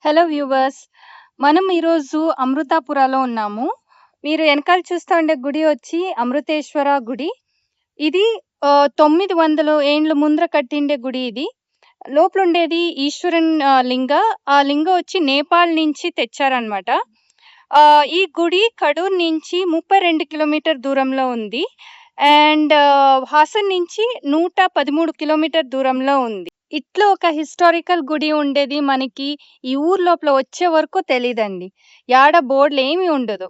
Hello viewers. మనం ఈరోజు అమృతాపురాలో ఉన్నాము. మీరు ఎనకాల చూస్తా ఉండే గుడి వచ్చి అమృతేశ్వర గుడి. ఇది 900 ఏండ్ల ముందర కట్టిండే గుడి ఇది. లోపలుండేది ఈశ్వరన్ లింగ. ఆ లింగ వచ్చి నేపాల్ నుంచి తెచ్చారనమాట. ఈ గుడి కడూర్ నుంచి 32 కిలోమీటర్ దూరంలో ఉంది. అండ్ హాసన్ నుంచి 113 కిలోమీటర్ దూరంలో ఉంది. ఇట్లా ఒక హిస్టారికల్ గుడి ఉండేది మనకి ఈ ఊరు లోపల వచ్చే వరకు తెలీదండి. యాడ బోర్డులేమి ఉండదు.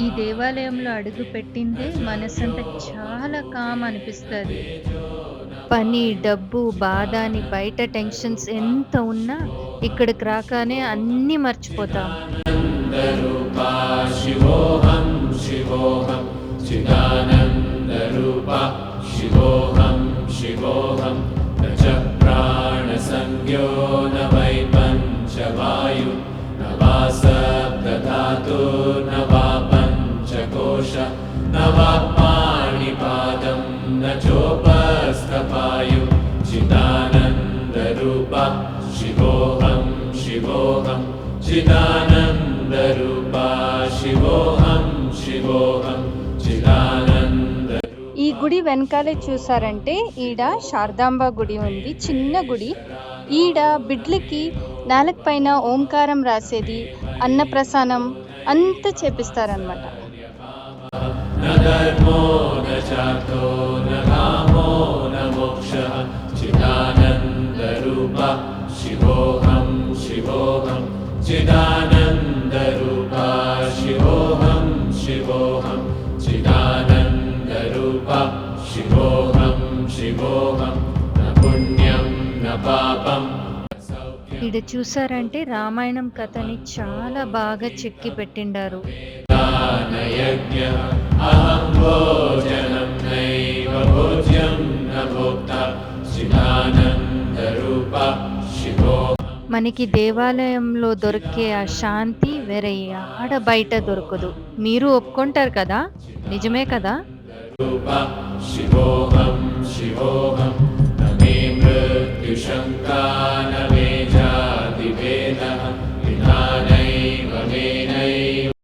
ఈ దేవాలయంలో అడుగు పెట్టిందే మనసంతా చాలా కామ్ అనిపిస్తుంది. పని, డబ్బు, బాధ అని బయట టెన్షన్స్ ఎంత ఉన్నా ఇక్కడికి రాగానే అన్నీ మర్చిపోతాం. ఈ గుడి వెనకాలే చూసారంటే ఈడ శారదాంబ గుడి ఉంది. చిన్న గుడి. ఈడ బిడ్లకి నేలకు పైన ఓంకారం రాసేది, అన్నప్రసానం అంతా చేపిస్తారనమాట. ఈడ చూసారంటే రామాయణం కథని చాలా బాగా చెక్కి పెట్టిండారు. మనకి దేవాలయంలో దొరికే ఆ శాంతి వేరే ఆడ బయట దొరకదు. మీరు ఒప్పుకుంటారు కదా? నిజమే కదా?